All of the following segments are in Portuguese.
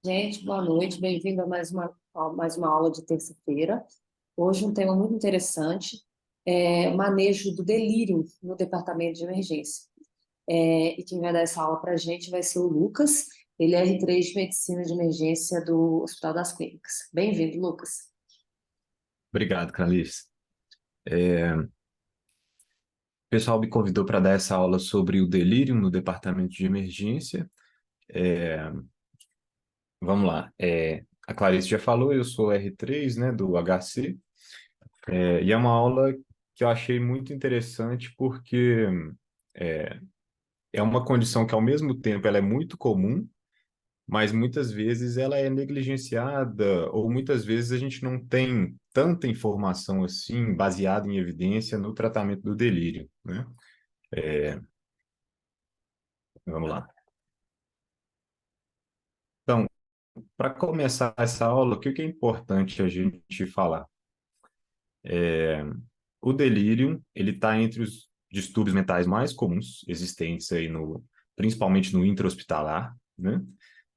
Gente, boa noite, bem-vindo a mais uma aula de terça-feira. Hoje um tema muito interessante, manejo do delírio no departamento de emergência. E quem vai dar essa aula para a gente vai ser o Lucas, ele é R3 de Medicina de Emergência do Hospital das Clínicas. Bem-vindo, Lucas. Obrigado, Clarice. O pessoal me convidou para dar essa aula sobre o delírio no departamento de emergência. É, Vamos lá. A Clarice já falou, eu sou R3, né, do HC, e é uma aula que eu achei muito interessante porque é, é uma condição que, ao mesmo tempo, ela é muito comum, mas muitas vezes ela é negligenciada, ou muitas vezes a gente não tem tanta informação assim, baseada em evidência, no tratamento do delírio, né? Vamos lá. Então, para começar essa aula, o que que é importante a gente falar? O delírio, ele está entre os distúrbios mentais mais comuns existentes aí principalmente no intra-hospitalar, né?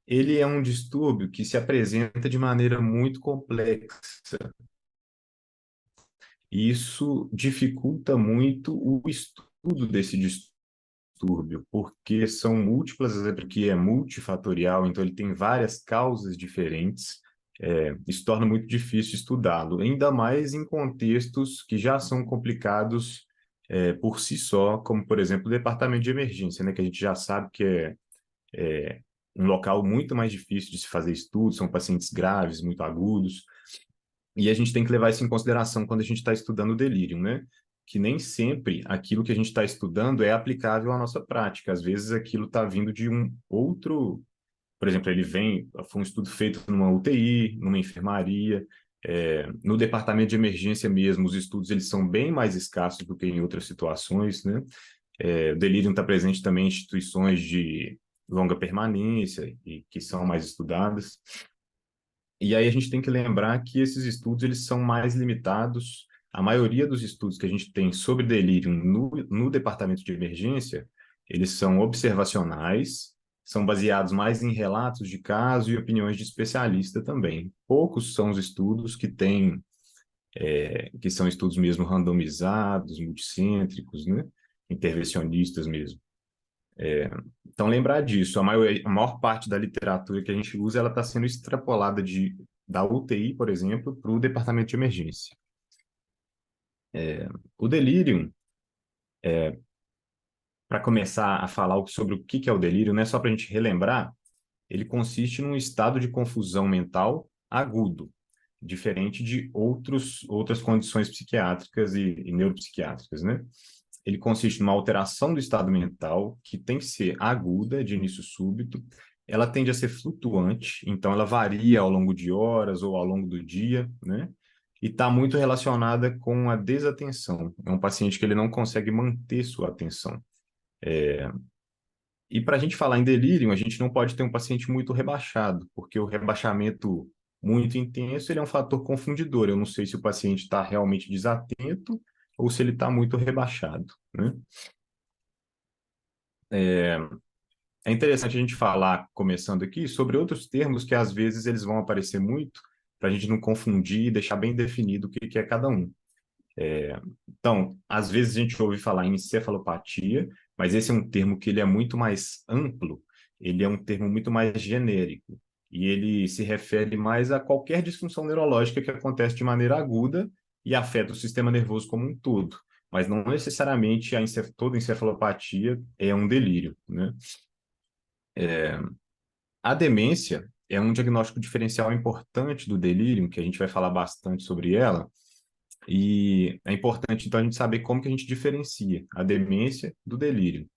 Ele é um distúrbio que se apresenta de maneira muito complexa. E isso dificulta muito o estudo desse distúrbio, porque são múltiplas, porque é multifatorial, então ele tem várias causas diferentes. Isso torna muito difícil estudá-lo, ainda mais em contextos que já são complicados por si só, como, por exemplo, o departamento de emergência, né, que a gente já sabe que é um local muito mais difícil de se fazer estudos, são pacientes graves, muito agudos, e a gente tem que levar isso em consideração quando a gente está estudando o delírio, né? Que nem sempre aquilo que a gente está estudando é aplicável à nossa prática. Às vezes aquilo está vindo de um outro, por exemplo, foi um estudo feito numa UTI, numa enfermaria, no departamento de emergência mesmo, os estudos eles são bem mais escassos do que em outras situações, né? O delírio está presente também em instituições de longa permanência e que são mais estudadas. E aí a gente tem que lembrar que esses estudos eles são mais limitados. A maioria dos estudos que a gente tem sobre delírio no departamento de emergência, eles são observacionais, são baseados mais em relatos de caso e opiniões de especialista também. Poucos são os estudos que são estudos mesmo randomizados, multicêntricos, né? Intervencionistas mesmo. Então, lembrar disso, a maior parte da literatura que a gente usa, ela está sendo extrapolada da UTI, por exemplo, para o departamento de emergência. O delírio, para começar a falar sobre o que é o delírio, né, só para a gente relembrar, ele consiste num estado de confusão mental agudo, diferente de outras condições psiquiátricas e neuropsiquiátricas, né? Ele consiste numa alteração do estado mental que tem que ser aguda, de início súbito. Ela tende a ser flutuante, então ela varia ao longo de horas ou ao longo do dia, né? E está muito relacionada com a desatenção. É um paciente que ele não consegue manter sua atenção. E para a gente falar em delírio, a gente não pode ter um paciente muito rebaixado, porque o rebaixamento muito intenso ele é um fator confundidor. Eu não sei se o paciente está realmente desatento ou se ele está muito rebaixado, né? É interessante a gente falar, começando aqui, sobre outros termos que às vezes eles vão aparecer muito, para a gente não confundir e deixar bem definido o que que é cada um. Então, às vezes a gente ouve falar em encefalopatia, mas esse é um termo que ele é muito mais amplo, ele é um termo muito mais genérico, e ele se refere mais a qualquer disfunção neurológica que acontece de maneira aguda e afeta o sistema nervoso como um todo, mas não necessariamente toda encefalopatia é um delírio, né? A demência é um diagnóstico diferencial importante do delírio, que a gente vai falar bastante sobre ela, e é importante, então, a gente saber como que a gente diferencia a demência do delírio.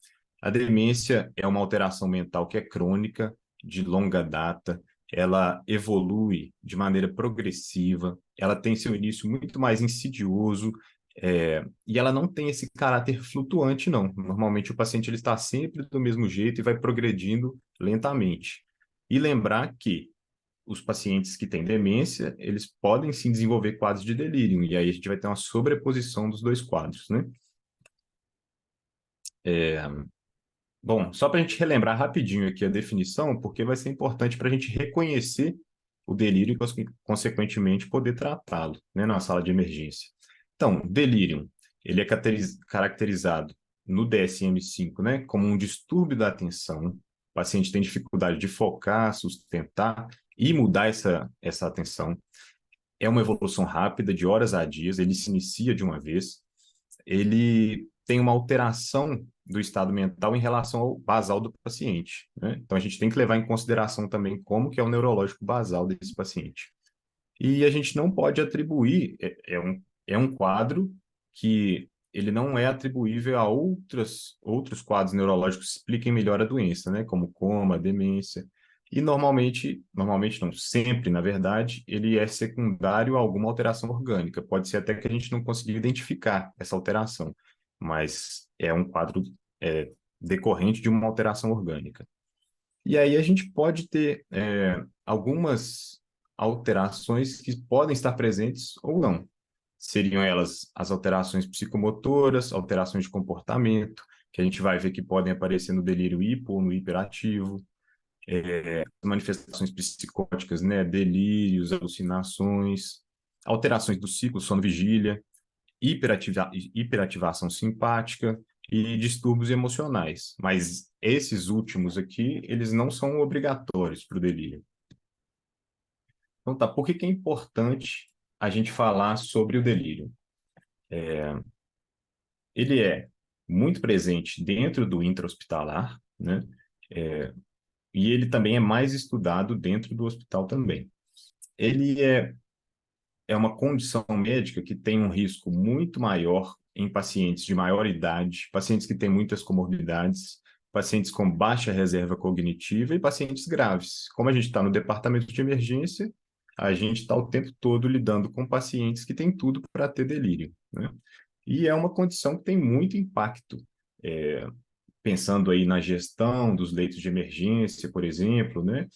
A demência é uma alteração mental que é crônica, de longa data, ela evolui de maneira progressiva, ela tem seu início muito mais insidioso, e ela não tem esse caráter flutuante, não. Normalmente o paciente ele está sempre do mesmo jeito e vai progredindo lentamente. E lembrar que os pacientes que têm demência, eles podem sim desenvolver quadros de delírio, e aí a gente vai ter uma sobreposição dos dois quadros, né? Bom, só para a gente relembrar rapidinho aqui a definição, porque vai ser importante para a gente reconhecer o delírio e, consequentemente, poder tratá-lo, né, na sala de emergência. Então, delírio, ele é caracterizado no DSM-5, né, como um distúrbio da atenção. O paciente tem dificuldade de focar, sustentar e mudar essa atenção. É uma evolução rápida, de horas a dias, ele se inicia de uma vez, ele tem uma alteração do estado mental em relação ao basal do paciente, né? Então a gente tem que levar em consideração também como que é o neurológico basal desse paciente. E a gente não pode atribuir, é um quadro que ele não é atribuível a outros quadros neurológicos que expliquem melhor a doença, né? Como coma, demência. E normalmente não, sempre, na verdade, ele é secundário a alguma alteração orgânica. Pode ser até que a gente não consiga identificar essa alteração, mas é um quadro decorrente de uma alteração orgânica. E aí a gente pode ter algumas alterações que podem estar presentes ou não. Seriam elas as alterações psicomotoras, alterações de comportamento, que a gente vai ver que podem aparecer no delírio hipo ou no hiperativo, manifestações psicóticas, né, delírios, alucinações, alterações do ciclo sono-vigília, hiperativação simpática e distúrbios emocionais. Mas esses últimos aqui, eles não são obrigatórios para o delírio. Então tá, por que que é importante a gente falar sobre o delírio? Ele é muito presente dentro do intra-hospitalar, né? E ele também é mais estudado dentro do hospital também. Ele é uma condição médica que tem um risco muito maior em pacientes de maior idade, pacientes que têm muitas comorbidades, pacientes com baixa reserva cognitiva e pacientes graves. Como a gente está no departamento de emergência, a gente está o tempo todo lidando com pacientes que têm tudo para ter delírio, né? E é uma condição que tem muito impacto, é, pensando aí na gestão dos leitos de emergência, por exemplo, né?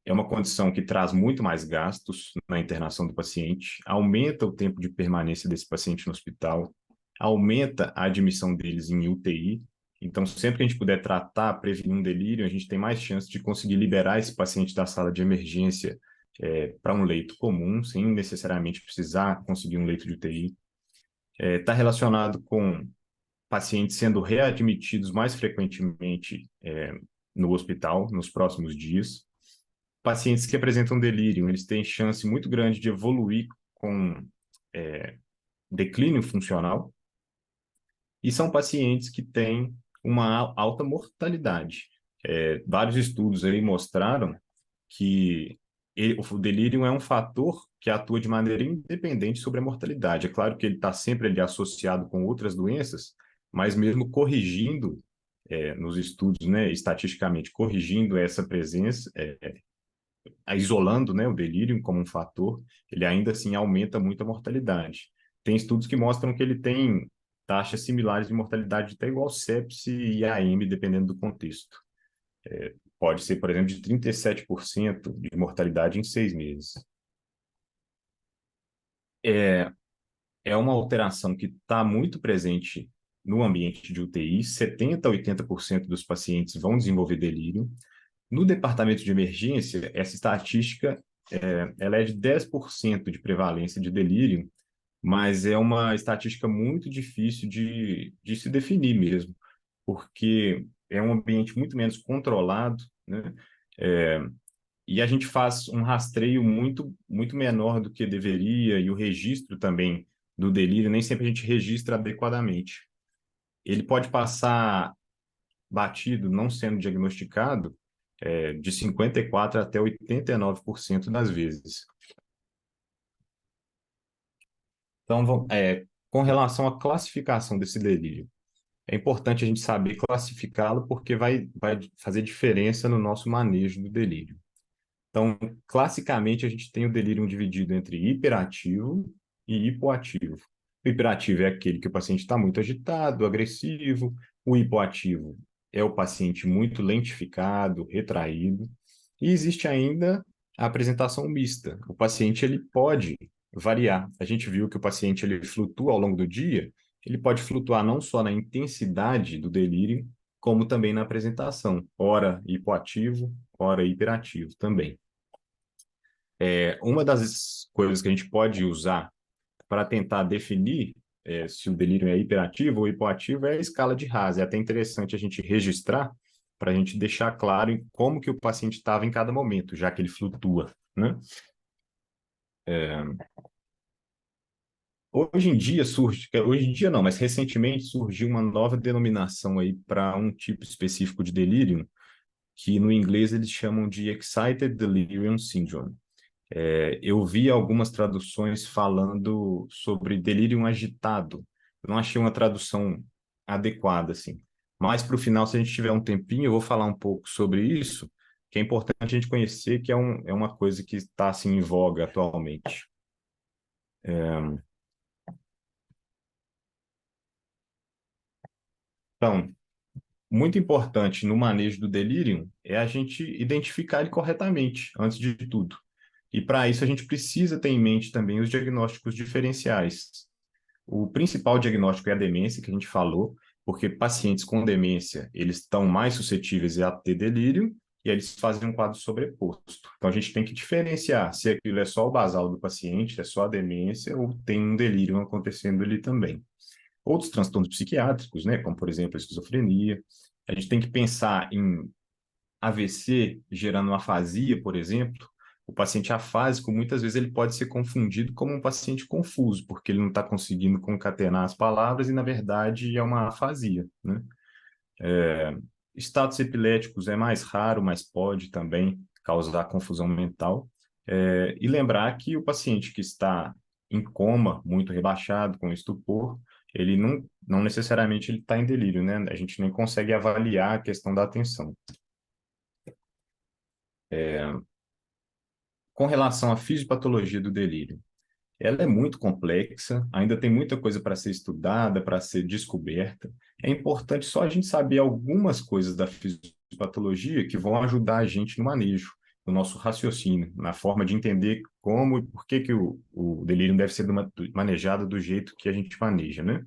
É uma condição que traz muito mais gastos na internação do paciente, aumenta o tempo de permanência desse paciente no hospital, aumenta a admissão deles em UTI. Então, sempre que a gente puder tratar, prevenir um delírio, a gente tem mais chance de conseguir liberar esse paciente da sala de emergência para um leito comum, sem necessariamente precisar conseguir um leito de UTI. Está relacionado com pacientes sendo readmitidos mais frequentemente no hospital nos próximos dias. Pacientes que apresentam delírio, eles têm chance muito grande de evoluir com declínio funcional, e são pacientes que têm uma alta mortalidade. Vários estudos aí mostraram que o delírio é um fator que atua de maneira independente sobre a mortalidade. É claro que ele está sempre ali associado com outras doenças, mas mesmo corrigindo, nos estudos, né, estatisticamente, corrigindo essa presença, isolando, né, o delírio como um fator, ele ainda assim aumenta muito a mortalidade. Tem estudos que mostram que ele tem taxas similares de mortalidade até igual sepse e AM, dependendo do contexto. Pode ser, por exemplo, de 37% de mortalidade em 6 meses. É, é uma alteração que está muito presente no ambiente de UTI, 70% a 80% dos pacientes vão desenvolver delírio. No departamento de emergência, essa estatística ela é de 10% de prevalência de delírio, mas é uma estatística muito difícil de se definir mesmo, porque é um ambiente muito menos controlado, né? É, e a gente faz um rastreio muito menor do que deveria, e o registro também do delírio, nem sempre a gente registra adequadamente. Ele pode passar batido, não sendo diagnosticado, de 54% até 89% das vezes. Então, com relação à classificação desse delírio, é importante a gente saber classificá-lo porque vai fazer diferença no nosso manejo do delírio. Então, classicamente, a gente tem o delírio dividido entre hiperativo e hipoativo. O hiperativo é aquele que o paciente está muito agitado, agressivo. O hipoativo é o paciente muito lentificado, retraído. E existe ainda a apresentação mista. O paciente ele pode variar. A gente viu que o paciente ele flutua ao longo do dia. Ele pode flutuar não só na intensidade do delírio, como também na apresentação, ora hipoativo, ora hiperativo também. Uma das coisas que a gente pode usar para tentar definir se o delírio é hiperativo ou hipoativo é a escala de Haas. É até interessante a gente registrar para a gente deixar claro em como que o paciente estava em cada momento, já que ele flutua, né? Hoje em dia não, mas recentemente surgiu uma nova denominação aí para um tipo específico de delírio, que no inglês eles chamam de Excited Delirium Syndrome. Eu vi algumas traduções falando sobre delírio agitado. Eu não achei uma tradução adequada, assim. Mas para o final, se a gente tiver um tempinho, eu vou falar um pouco sobre isso, que é importante a gente conhecer, que é uma coisa que está assim, em voga atualmente. Então, muito importante no manejo do delírio é a gente identificar ele corretamente, antes de tudo. E para isso a gente precisa ter em mente também os diagnósticos diferenciais. O principal diagnóstico é a demência, que a gente falou, porque pacientes com demência, eles estão mais suscetíveis a ter delírio e aí eles fazem um quadro sobreposto. Então, a gente tem que diferenciar se aquilo é só o basal do paciente, é só a demência ou tem um delírio acontecendo ali também. Outros transtornos psiquiátricos, né, como, por exemplo, a esquizofrenia. A gente tem que pensar em AVC gerando uma afasia, por exemplo. O paciente afásico, muitas vezes, ele pode ser confundido como um paciente confuso, porque ele não está conseguindo concatenar as palavras e, na verdade, é uma afasia, né? Estados epiléticos é mais raro, mas pode também causar confusão mental. E lembrar que o paciente que está em coma, muito rebaixado, com estupor, ele não necessariamente ele está em delírio, né? A gente nem consegue avaliar a questão da atenção. Com relação à fisiopatologia do delírio, ela é muito complexa, ainda tem muita coisa para ser estudada, para ser descoberta. É importante só a gente saber algumas coisas da fisiopatologia que vão ajudar a gente no manejo, no nosso raciocínio, na forma de entender como e por que o delírio deve ser manejado do jeito que a gente maneja, né?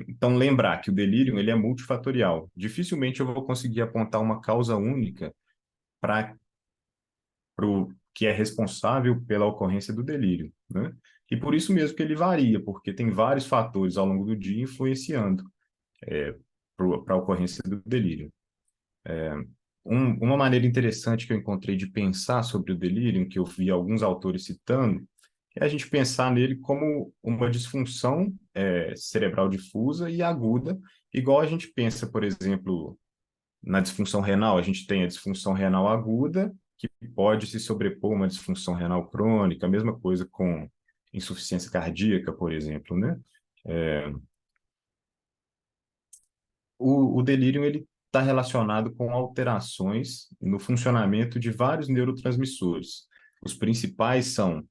Então, lembrar que o delírio ele é multifatorial. Dificilmente eu vou conseguir apontar uma causa única para que é responsável pela ocorrência do delírio, né? E por isso mesmo que ele varia, porque tem vários fatores ao longo do dia influenciando para a ocorrência do delírio. Uma maneira interessante que eu encontrei de pensar sobre o delírio, que eu vi alguns autores citando, é a gente pensar nele como uma disfunção cerebral difusa e aguda, igual a gente pensa, por exemplo, na disfunção renal, a gente tem a disfunção renal aguda, que pode se sobrepor a uma disfunção renal crônica, a mesma coisa com insuficiência cardíaca, por exemplo, né? O delírio ele está relacionado com alterações no funcionamento de vários neurotransmissores. Os principais são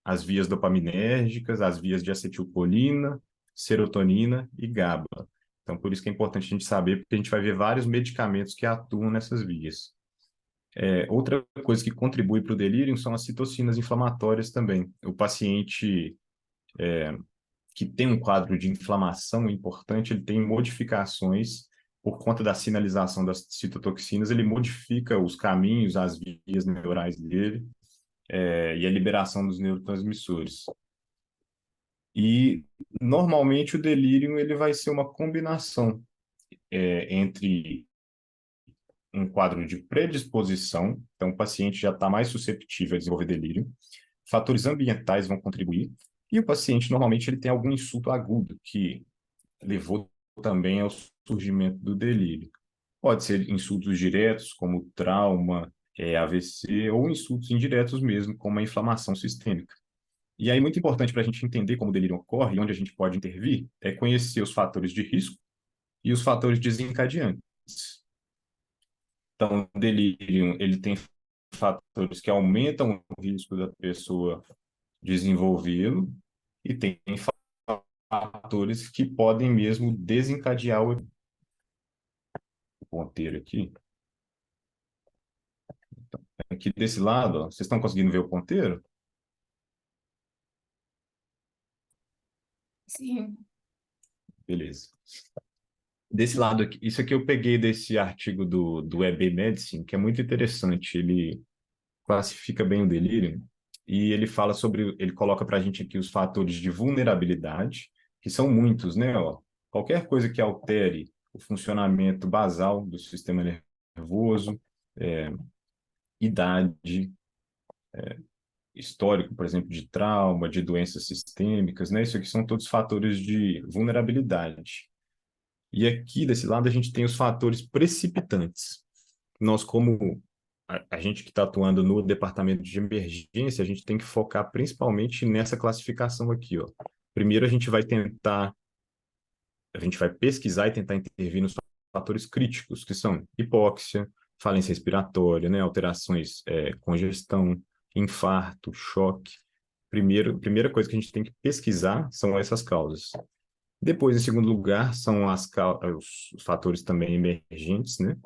as vias dopaminérgicas, as vias de acetilcolina, serotonina e GABA. Então, por isso que é importante a gente saber, porque a gente vai ver vários medicamentos que atuam nessas vias. Outra coisa que contribui para o delírio são as citocinas inflamatórias também. O paciente que tem um quadro de inflamação importante, ele tem modificações por conta da sinalização das citotoxinas, ele modifica os caminhos, as vias neurais dele, e a liberação dos neurotransmissores. E normalmente o delírio ele vai ser uma combinação entre um quadro de predisposição, então o paciente já está mais susceptível a desenvolver delírio, fatores ambientais vão contribuir, e o paciente normalmente ele tem algum insulto agudo que levou também ao surgimento do delírio. Pode ser insultos diretos, como trauma, AVC, ou insultos indiretos mesmo, como a inflamação sistêmica. E aí, muito importante para a gente entender como o delírio ocorre e onde a gente pode intervir, é conhecer os fatores de risco e os fatores desencadeantes. Então, o delírio, ele tem fatores que aumentam o risco da pessoa desenvolvê-lo e tem fatores que podem mesmo desencadear o ponteiro aqui. Aqui desse lado, ó, vocês estão conseguindo ver o ponteiro? Sim. Beleza. Desse lado aqui, isso aqui eu peguei desse artigo do EB Medicine, que é muito interessante. Ele classifica bem o delírio e ele fala sobre, ele coloca para a gente aqui os fatores de vulnerabilidade, que são muitos, né? Ó, qualquer coisa que altere o funcionamento basal do sistema nervoso, é, idade, histórico, por exemplo, de trauma, de doenças sistêmicas, né? Isso aqui são todos fatores de vulnerabilidade. E aqui, desse lado, a gente tem os fatores precipitantes. Nós, como a gente que está atuando no departamento de emergência, a gente tem que focar principalmente nessa classificação aqui, ó. Primeiro, a gente vai pesquisar e tentar intervir nos fatores críticos, que são hipóxia, falência respiratória, né, alterações, congestão, infarto, choque. Primeira coisa que a gente tem que pesquisar são essas causas. Depois, em segundo lugar, são os fatores também emergentes, né?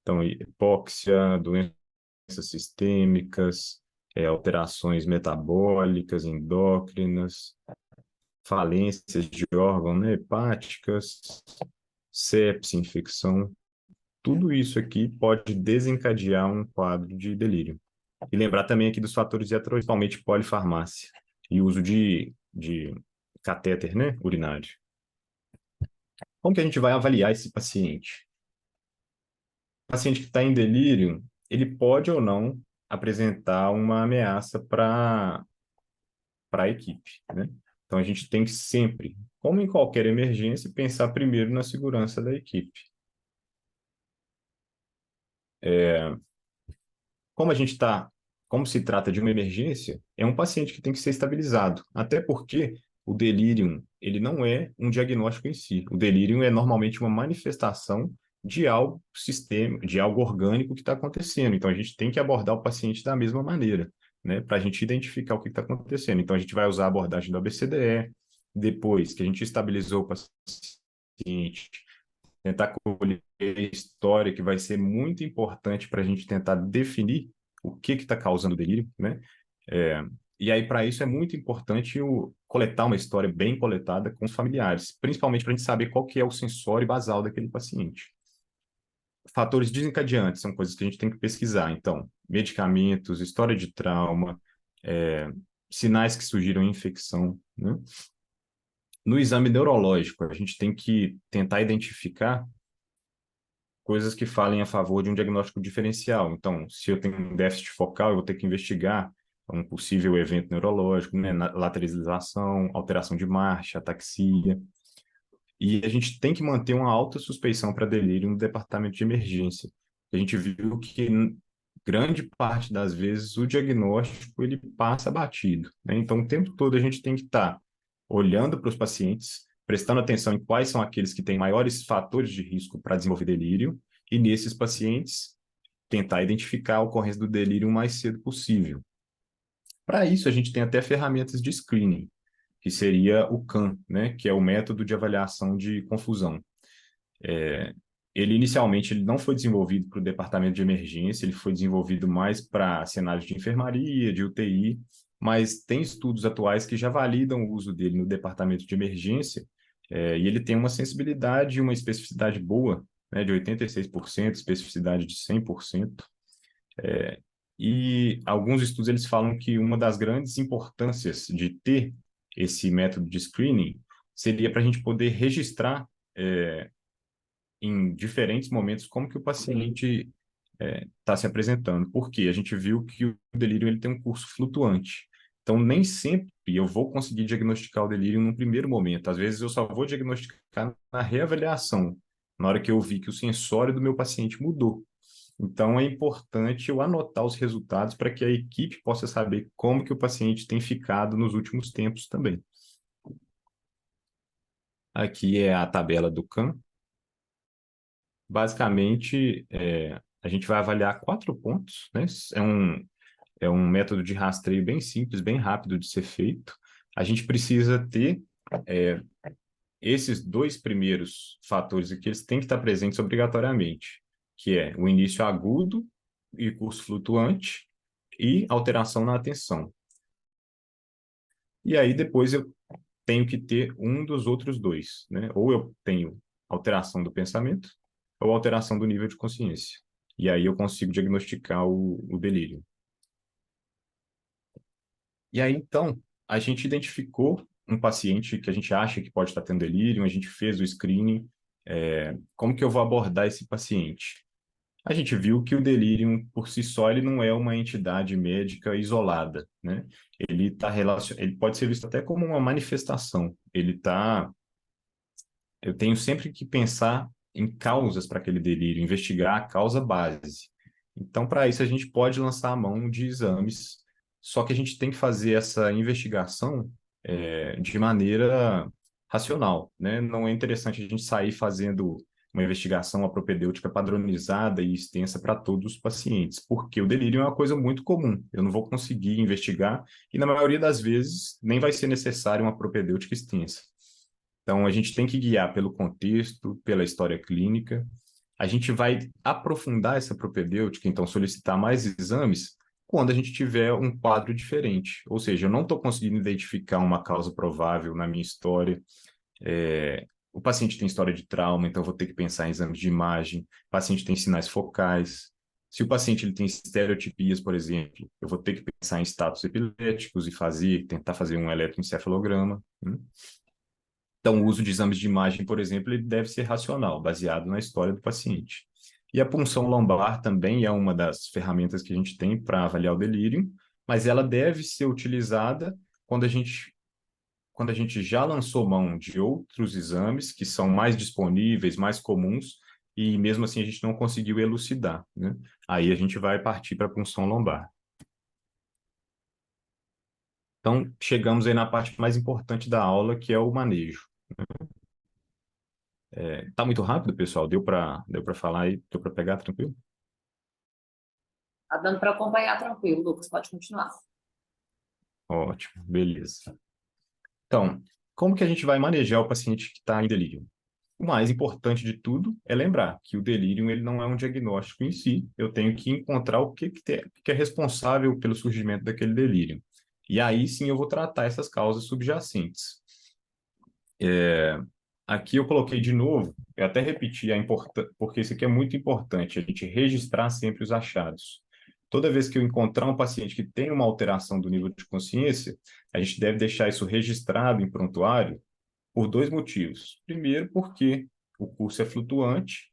Então, hipóxia, doenças sistêmicas, alterações metabólicas, endócrinas, falências de órgãos, né, hepáticas, sepse, infecção. Tudo isso aqui pode desencadear um quadro de delírio. E lembrar também aqui dos fatores heterogenéicos, principalmente polifarmácia e uso de catéter, né, urinário. Como que a gente vai avaliar esse paciente? O paciente que está em delírio, ele pode ou não apresentar uma ameaça para a equipe, né? Então a gente tem que sempre, como em qualquer emergência, pensar primeiro na segurança da equipe. Como a gente está, como se trata de uma emergência, é um paciente que tem que ser estabilizado, até porque o delírio, ele não é um diagnóstico em si. O delírio é normalmente uma manifestação de algo de algo orgânico que está acontecendo. Então a gente tem que abordar o paciente da mesma maneira, né, para a gente identificar o que está acontecendo. Então a gente vai usar a abordagem do ABCDE, depois que a gente estabilizou o paciente, tentar colher a história, que vai ser muito importante para a gente tentar definir o que está causando o delírio, né? E aí, para isso, é muito importante coletar uma história bem coletada com os familiares, principalmente para a gente saber qual que é o sensório basal daquele paciente. Fatores desencadeantes são coisas que a gente tem que pesquisar. Então, medicamentos, história de trauma, é, sinais que surgiram infecção, né? No exame neurológico, a gente tem que tentar identificar coisas que falem a favor de um diagnóstico diferencial. Então, se eu tenho um déficit focal, eu vou ter que investigar um possível evento neurológico, né? Lateralização, alteração de marcha, ataxia. E a gente tem que manter uma alta suspeição para delírio no departamento de emergência. A gente viu que grande parte das vezes o diagnóstico ele passa batido, né? Então, o tempo todo a gente tem que estar olhando para os pacientes, prestando atenção em quais são aqueles que têm maiores fatores de risco para desenvolver delírio, e nesses pacientes tentar identificar a ocorrência do delírio o mais cedo possível. Para isso, a gente tem até ferramentas de screening, que seria o CAN, né, que é o método de avaliação de confusão. Ele inicialmente ele não foi desenvolvido para o departamento de emergência, ele foi desenvolvido mais para cenários de enfermaria, de UTI, mas tem estudos atuais que já validam o uso dele no departamento de emergência, e ele tem uma sensibilidade e uma especificidade boa, né, de 86%, especificidade de 100%. E alguns estudos eles falam que uma das grandes importâncias de ter esse método de screening seria para a gente poder registrar em diferentes momentos como que o paciente está se apresentando. Porque a gente viu que o delírio ele tem um curso flutuante. Então, nem sempre eu vou conseguir diagnosticar o delírio no primeiro momento. Às vezes, eu só vou diagnosticar na reavaliação, na hora que eu vi que o sensório do meu paciente mudou. Então, é importante eu anotar os resultados para que a equipe possa saber como que o paciente tem ficado nos últimos tempos também. Aqui é a tabela do CAM. Basicamente, a gente vai avaliar 4 pontos, né? É um método de rastreio bem simples, bem rápido de ser feito. A gente precisa ter é, esses dois primeiros fatores aqui, eles têm que estar presentes obrigatoriamente, que é o início agudo e curso flutuante e alteração na atenção. E aí depois eu tenho que ter um dos outros dois, né? Ou eu tenho alteração do pensamento ou alteração do nível de consciência. E aí eu consigo diagnosticar o delírio. E aí, então, a gente identificou um paciente que a gente acha que pode estar tendo delírio, a gente fez o screening. Como que eu vou abordar esse paciente? A gente viu que o delírio, por si só, ele não é uma entidade médica isolada, né? Ele pode ser visto até como uma manifestação. Eu tenho sempre que pensar em causas para aquele delírio, investigar a causa base. Então, para isso, a gente pode lançar a mão de exames, só que a gente tem que fazer essa investigação de maneira racional, né? Não é interessante a gente sair fazendo uma investigação propedêutica padronizada e extensa para todos os pacientes, porque o delírio é uma coisa muito comum. Eu não vou conseguir investigar e, na maioria das vezes, nem vai ser necessário uma propedêutica extensa. Então, a gente tem que guiar pelo contexto, pela história clínica. A gente vai aprofundar essa propedêutica, então solicitar mais exames quando a gente tiver um quadro diferente. Ou seja, eu não estou conseguindo identificar uma causa provável na minha história. O paciente tem história de trauma, então eu vou ter que pensar em exames de imagem. O paciente tem sinais focais. Se o paciente ele tem estereotipias, por exemplo, eu vou ter que pensar em status epiléticos e tentar fazer um eletroencefalograma, né? Então, o uso de exames de imagem, por exemplo, ele deve ser racional, baseado na história do paciente. E a punção lombar também é uma das ferramentas que a gente tem para avaliar o delírio, mas ela deve ser utilizada quando quando a gente já lançou mão de outros exames que são mais disponíveis, mais comuns, e mesmo assim a gente não conseguiu elucidar, né? Aí a gente vai partir para a punção lombar. Então, chegamos aí na parte mais importante da aula, que é o manejo. Tá muito rápido, pessoal? Deu para falar e deu para pegar tranquilo? Tá dando para acompanhar tranquilo, Lucas, pode continuar. Ótimo, beleza. Então, como que a gente vai manejar o paciente que está em delírio? O mais importante de tudo é lembrar que o delírio ele não é um diagnóstico em si. Eu tenho que encontrar o que é responsável pelo surgimento daquele delírio. E aí sim eu vou tratar essas causas subjacentes. Aqui eu coloquei de novo, eu até repeti a importância, porque isso aqui é muito importante, a gente registrar sempre os achados. Toda vez que eu encontrar um paciente que tem uma alteração do nível de consciência, a gente deve deixar isso registrado em prontuário por dois motivos. Primeiro, porque o curso é flutuante,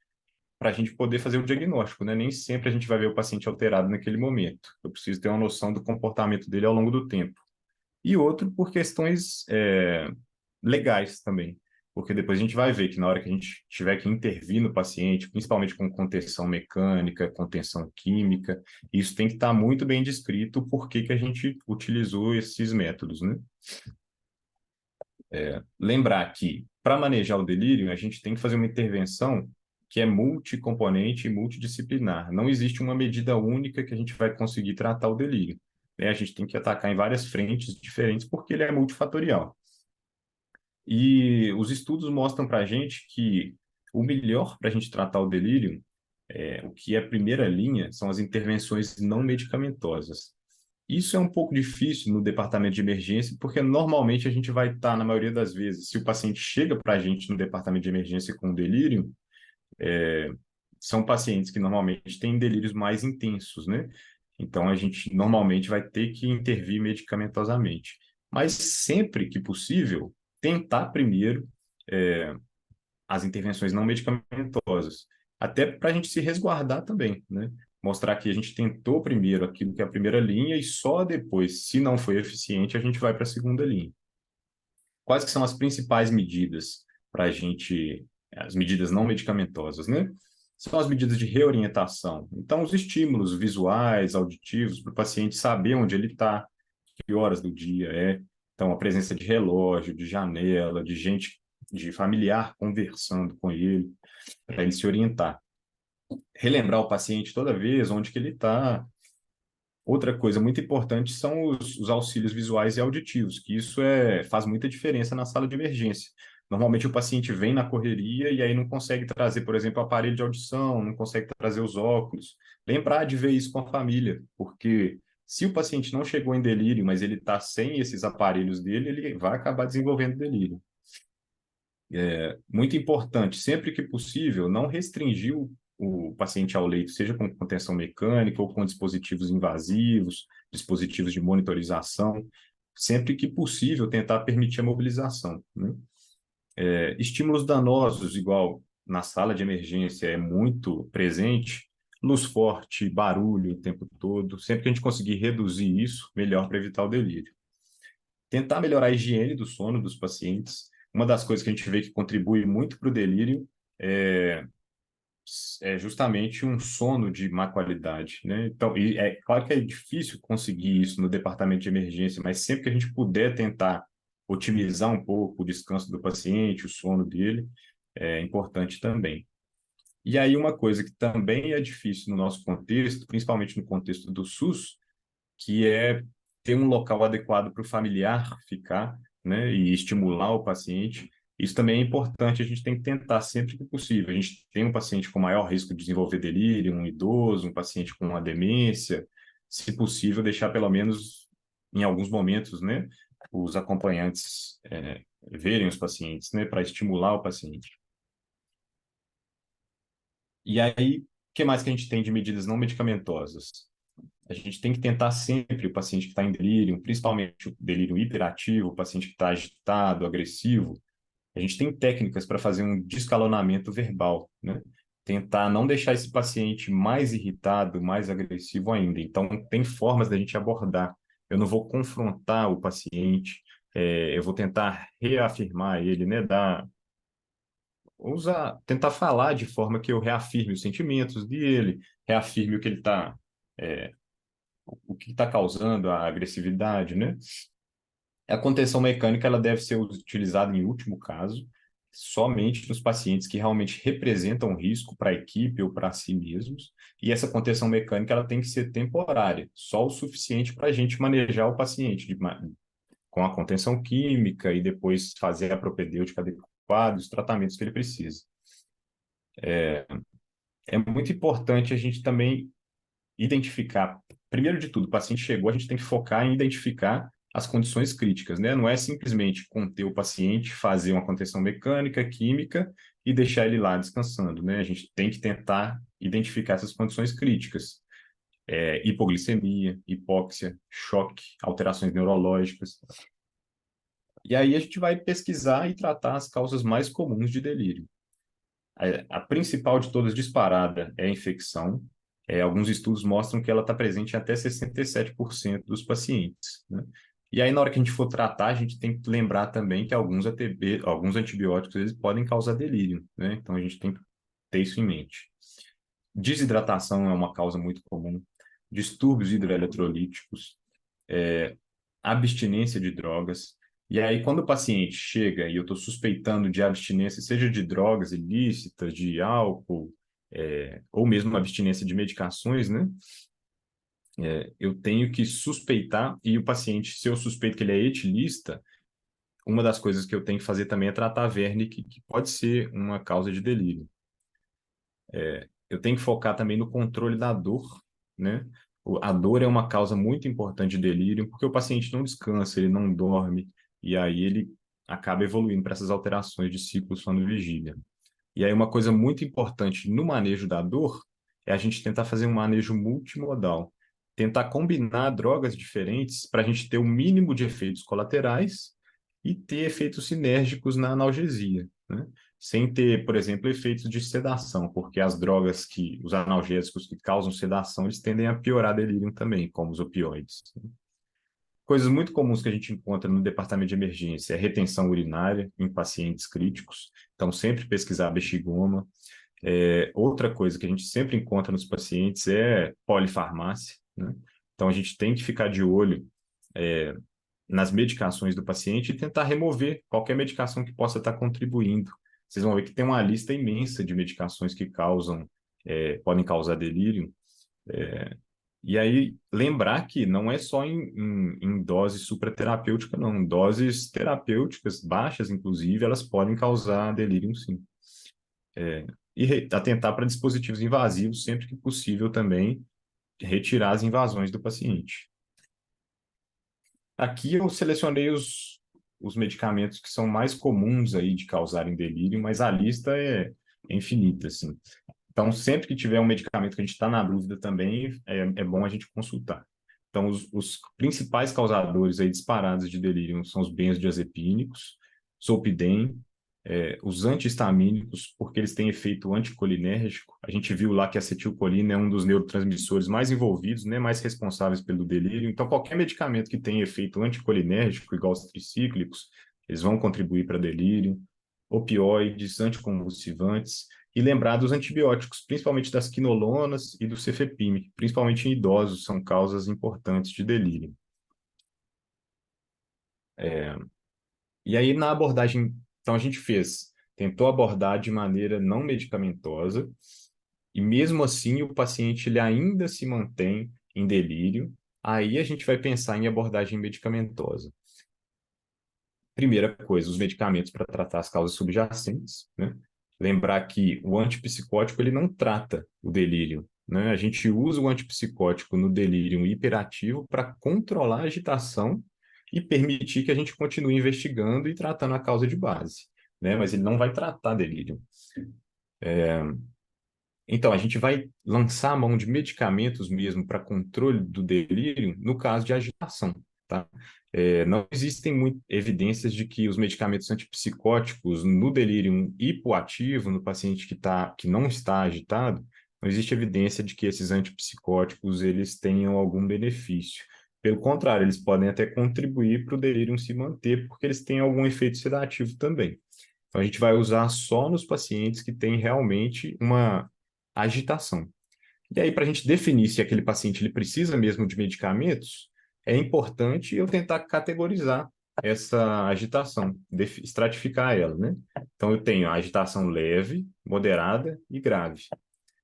para a gente poder fazer o diagnóstico, né? Nem sempre a gente vai ver o paciente alterado naquele momento. Eu preciso ter uma noção do comportamento dele ao longo do tempo. E outro, por questões legais também. Porque depois a gente vai ver que na hora que a gente tiver que intervir no paciente, principalmente com contenção mecânica, contenção química, isso tem que estar muito bem descrito o porquê que a gente utilizou esses métodos, né? Lembrar que, para manejar o delírio, a gente tem que fazer uma intervenção que é multicomponente e multidisciplinar. Não existe uma medida única que a gente vai conseguir tratar o delírio, né? A gente tem que atacar em várias frentes diferentes porque ele é multifatorial. E os estudos mostram para a gente que o melhor para a gente tratar o delírio, o que é primeira linha, são as intervenções não medicamentosas. Isso é um pouco difícil no departamento de emergência, porque normalmente a gente vai estar, na maioria das vezes, se o paciente chega para a gente no departamento de emergência com delírio, são pacientes que normalmente têm delírios mais intensos, né? Então a gente normalmente vai ter que intervir medicamentosamente. Mas sempre que possível, tentar primeiro as intervenções não medicamentosas, até para a gente se resguardar também, né? Mostrar que a gente tentou primeiro aquilo que é a primeira linha e só depois, se não foi eficiente, a gente vai para a segunda linha. Quais que são as principais medidas para a gente, as medidas não medicamentosas, né? São as medidas de reorientação. Então, os estímulos visuais, auditivos, para o paciente saber onde ele está, que horas do dia é. Então, a presença de relógio, de janela, de gente, de familiar conversando com ele, para ele se orientar. Relembrar o paciente toda vez onde que ele está. Outra coisa muito importante são os auxílios visuais e auditivos, que isso faz muita diferença na sala de emergência. Normalmente o paciente vem na correria e aí não consegue trazer, por exemplo, o aparelho de audição, não consegue trazer os óculos. Lembrar de ver isso com a família, porque se o paciente não chegou em delírio, mas ele está sem esses aparelhos dele, ele vai acabar desenvolvendo delírio. Muito importante, sempre que possível, não restringir o paciente ao leito, seja com contenção mecânica ou com dispositivos invasivos, dispositivos de monitorização, sempre que possível tentar permitir a mobilização, né? Estímulos danosos, igual na sala de emergência, é muito presente, luz forte, barulho o tempo todo, sempre que a gente conseguir reduzir isso, melhor para evitar o delírio. Tentar melhorar a higiene do sono dos pacientes. Uma das coisas que a gente vê que contribui muito para o delírio é, é justamente um sono de má qualidade, né? Então, e é claro que é difícil conseguir isso no departamento de emergência, mas sempre que a gente puder tentar otimizar um pouco o descanso do paciente, o sono dele, é importante também. E aí uma coisa que também é difícil no nosso contexto, principalmente no contexto do SUS, que é ter um local adequado para o familiar ficar, né, e estimular o paciente. Isso também é importante, a gente tem que tentar sempre que possível. A gente tem um paciente com maior risco de desenvolver delírio, um idoso, um paciente com uma demência, se possível, deixar pelo menos em alguns momentos, né, os acompanhantes verem os pacientes, né, para estimular o paciente. E aí, o que mais que a gente tem de medidas não medicamentosas? A gente tem que tentar sempre o paciente que está em delírio, principalmente o delírio hiperativo, o paciente que está agitado, agressivo. A gente tem técnicas para fazer um descalonamento verbal, né? Tentar não deixar esse paciente mais irritado, mais agressivo ainda. Então, tem formas da gente abordar. Eu não vou confrontar o paciente, eu vou tentar reafirmar ele, né? Tentar falar de forma que eu reafirme os sentimentos dele, reafirme o que ele está o que está causando a agressividade, né? A contenção mecânica ela deve ser utilizada em último caso, somente nos pacientes que realmente representam risco para a equipe ou para si mesmos, e essa contenção mecânica ela tem que ser temporária, só o suficiente para a gente manejar o paciente com a contenção química e depois fazer a propedêutica adequada, os tratamentos que ele precisa. É muito importante a gente também identificar, primeiro de tudo, o paciente chegou, a gente tem que focar em identificar as condições críticas, né? Não é simplesmente conter o paciente, fazer uma contenção mecânica, química e deixar ele lá descansando, né? A gente tem que tentar identificar essas condições críticas. Hipoglicemia, hipóxia, choque, alterações neurológicas. E aí a gente vai pesquisar e tratar as causas mais comuns de delírio. A principal de todas disparada é a infecção. Alguns estudos mostram que ela está presente em até 67% dos pacientes, né? E aí, na hora que a gente for tratar, a gente tem que lembrar também que alguns ATB, alguns antibióticos, eles podem causar delírio, né? Então, a gente tem que ter isso em mente. Desidratação é uma causa muito comum. Distúrbios hidroeletrolíticos, abstinência de drogas. E aí, quando o paciente chega e eu estou suspeitando de abstinência, seja de drogas ilícitas, de álcool, ou mesmo abstinência de medicações, né? Eu tenho que suspeitar, e o paciente, se eu suspeito que ele é etilista, uma das coisas que eu tenho que fazer também é tratar a verme, que pode ser uma causa de delírio. Eu tenho que focar também no controle da dor, né? A dor é uma causa muito importante de delírio, porque o paciente não descansa, ele não dorme, e aí ele acaba evoluindo para essas alterações de ciclo sono-vigília. E aí uma coisa muito importante no manejo da dor é a gente tentar fazer um manejo multimodal, tentar combinar drogas diferentes para a gente ter o mínimo de efeitos colaterais e ter efeitos sinérgicos na analgesia, né? Sem ter, por exemplo, efeitos de sedação, porque as drogas os analgésicos que causam sedação, eles tendem a piorar delírio também, como os opioides. Coisas muito comuns que a gente encontra no departamento de emergência é retenção urinária em pacientes críticos, então sempre pesquisar a bexigoma. Outra coisa que a gente sempre encontra nos pacientes é polifarmácia, né? Então a gente tem que ficar de olho nas medicações do paciente e tentar remover qualquer medicação que possa estar contribuindo. Vocês vão ver que tem uma lista imensa de medicações que podem causar delírio. E aí, lembrar que não é só em dose supraterapêutica, não. Doses terapêuticas baixas, inclusive, elas podem causar delírio, sim. E atentar para dispositivos invasivos sempre que possível também, retirar as invasões do paciente. Aqui eu selecionei os medicamentos que são mais comuns aí de causarem delírio, mas a lista é infinita, assim. Então, sempre que tiver um medicamento que a gente está na dúvida também, é bom a gente consultar. Então, os principais causadores aí disparados de delírio são os benzodiazepínicos, Zolpidem, os antihistamínicos, porque eles têm efeito anticolinérgico. A gente viu lá que a acetilcolina é um dos neurotransmissores mais envolvidos, né, mais responsáveis pelo delírio. Então, qualquer medicamento que tenha efeito anticolinérgico, igual os tricíclicos, eles vão contribuir para delírio. Opioides, anticonvulsivantes. E lembrar dos antibióticos, principalmente das quinolonas e do cefepime, principalmente em idosos, são causas importantes de delírio. E aí, na abordagem, então a gente tentou abordar de maneira não medicamentosa, e mesmo assim o paciente ele ainda se mantém em delírio, aí a gente vai pensar em abordagem medicamentosa. Primeira coisa, os medicamentos para tratar as causas subjacentes, né? Lembrar que o antipsicótico ele não trata o delírio, né? A gente usa o antipsicótico no delírio hiperativo para controlar a agitação e permitir que a gente continue investigando e tratando a causa de base, né? Mas ele não vai tratar delírio. Então, a gente vai lançar a mão de medicamentos mesmo para controle do delírio no caso de agitação, tá? Não existem evidências de que os medicamentos antipsicóticos no delírio hipoativo, no paciente que não está agitado, não existe evidência de que esses antipsicóticos eles tenham algum benefício. Pelo contrário, eles podem até contribuir para o delírio se manter, porque eles têm algum efeito sedativo também. Então, a gente vai usar só nos pacientes que têm realmente uma agitação. E aí, para a gente definir se aquele paciente ele precisa mesmo de medicamentos, é importante eu tentar categorizar essa agitação, estratificar ela, né? Então, eu tenho a agitação leve, moderada e grave.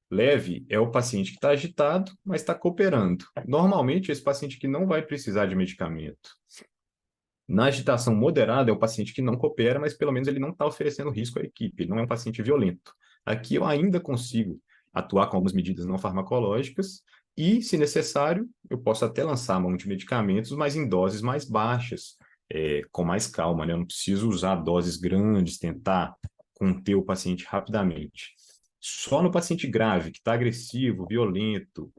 Leve é o paciente que está agitado, mas está cooperando. Normalmente, esse paciente que não vai precisar de medicamento. Na agitação moderada, é o paciente que não coopera, mas pelo menos ele não está oferecendo risco à equipe, ele não é um paciente violento. Aqui eu ainda consigo atuar com algumas medidas não farmacológicas e, se necessário, eu posso até lançar a mão de medicamentos, mas em doses mais baixas, com mais calma, né? Eu não preciso usar doses grandes, tentar conter o paciente rapidamente. Só no paciente grave, que está agressivo, violento,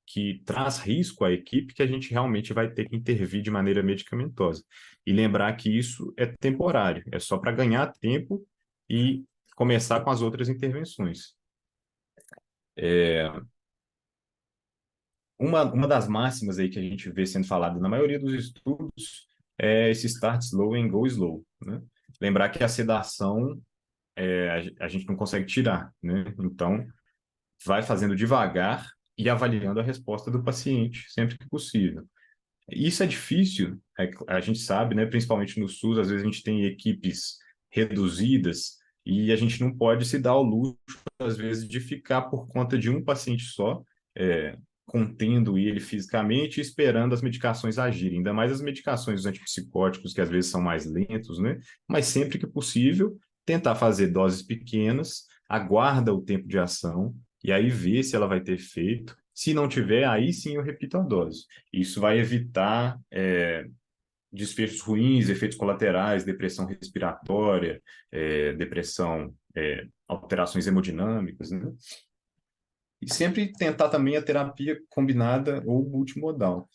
que traz risco à equipe, que a gente realmente vai ter que intervir de maneira medicamentosa. E lembrar que isso é temporário, é só para ganhar tempo e começar com as outras intervenções. Uma das máximas aí que a gente vê sendo falada na maioria dos estudos é esse start slow and go slow, né? Lembrar que a sedação a gente não consegue tirar, né? Então, vai fazendo devagar e avaliando a resposta do paciente sempre que possível. Isso é difícil, a gente sabe, né? Principalmente no SUS, às vezes a gente tem equipes reduzidas e a gente não pode se dar ao luxo, às vezes, de ficar por conta de um paciente só, contendo ele fisicamente e esperando as medicações agirem, ainda mais as medicações dos antipsicóticos, que às vezes são mais lentos, né? Mas sempre que possível, tentar fazer doses pequenas, aguarda o tempo de ação e aí vê se ela vai ter efeito. Se não tiver, aí sim eu repito a dose. Isso vai evitar desfechos ruins, efeitos colaterais, depressão respiratória, depressão, alterações hemodinâmicas, né? E sempre tentar também a terapia combinada ou multimodal.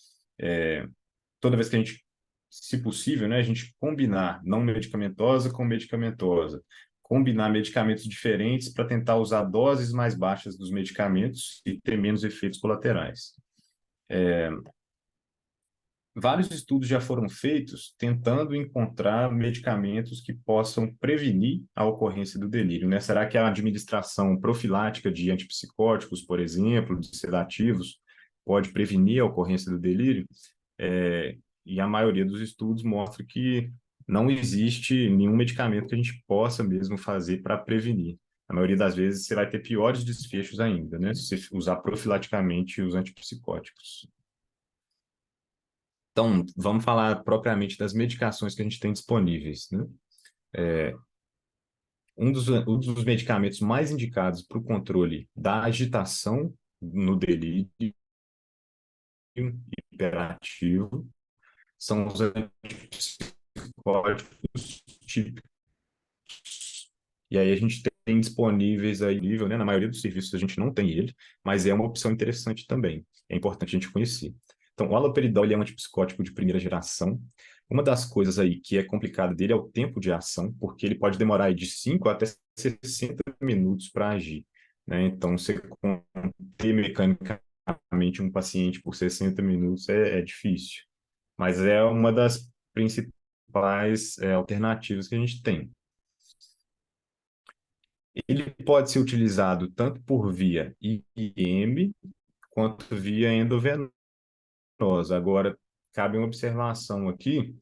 Toda vez que a gente, se possível, né, a gente combinar não medicamentosa com medicamentosa, combinar medicamentos diferentes para tentar usar doses mais baixas dos medicamentos e ter menos efeitos colaterais. Vários estudos já foram feitos tentando encontrar medicamentos que possam prevenir a ocorrência do delírio, né? Será que a administração profilática de antipsicóticos, por exemplo, de sedativos, pode prevenir a ocorrência do delírio? E a maioria dos estudos mostra que não existe nenhum medicamento que a gente possa mesmo fazer para prevenir. A maioria das vezes você vai ter piores desfechos ainda, né? Se você usar profilaticamente os antipsicóticos. Então, vamos falar propriamente das medicações que a gente tem disponíveis, né? Um dos medicamentos mais indicados para o controle da agitação no delírio hiperativo são os antipsicóticos típicos. E aí a gente tem disponíveis aí, nível, né? Na maioria dos serviços a gente não tem ele, mas é uma opção interessante também. É importante a gente conhecer. Então, o haloperidol ele é um antipsicótico de primeira geração. Uma das coisas aí que é complicada dele é o tempo de ação, porque ele pode demorar aí de 5 até 60 minutos para agir, né? Então, você conter mecanicamente um paciente por 60 minutos é difícil, mas é uma das principais alternativas que a gente tem. Ele pode ser utilizado tanto por via IM quanto via endovenosa. Agora, cabe uma observação aqui,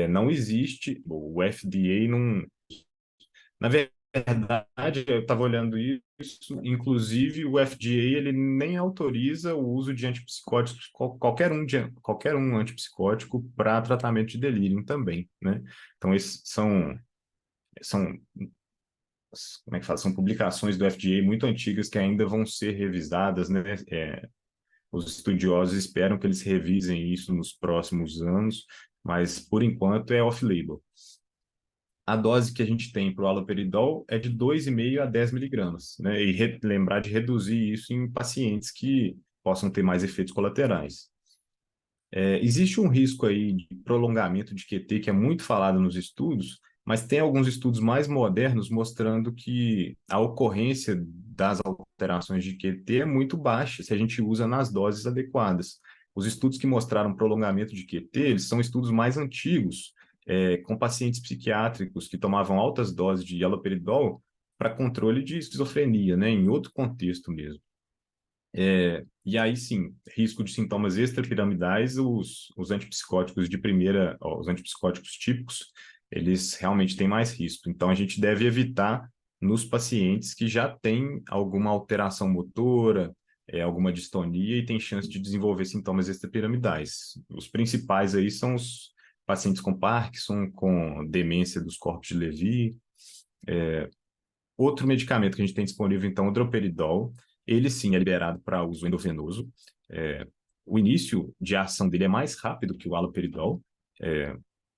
não existe, o FDA não... Na verdade, eu estava olhando isso, inclusive o FDA ele nem autoriza o uso de antipsicóticos, qualquer um antipsicótico para tratamento de delírio também, né? Então, esses são como é que fala? São publicações do FDA muito antigas que ainda vão ser revisadas, né? Os estudiosos esperam que eles revisem isso nos próximos anos, mas por enquanto é off-label. A dose que a gente tem para o haloperidol é de 2,5 a 10 miligramas, né? E lembrar de reduzir isso em pacientes que possam ter mais efeitos colaterais. Existe um risco aí de prolongamento de QT que é muito falado nos estudos, mas tem alguns estudos mais modernos mostrando que a ocorrência das alterações de QT é muito baixa se a gente usa nas doses adequadas. Os estudos que mostraram prolongamento de QT, eles são estudos mais antigos, com pacientes psiquiátricos que tomavam altas doses de haloperidol para controle de esquizofrenia, né, em outro contexto mesmo. E aí sim, risco de sintomas extrapiramidais, os antipsicóticos de primeira, os antipsicóticos típicos, eles realmente têm mais risco. Então a gente deve evitar nos pacientes que já têm alguma alteração motora, alguma distonia e tem chance de desenvolver sintomas extrapiramidais. Os principais aí são os pacientes com Parkinson, com demência dos corpos de Levy. Outro medicamento que a gente tem disponível, então, o droperidol, ele sim é liberado para uso endovenoso. O início de ação dele é mais rápido que o haloperidol,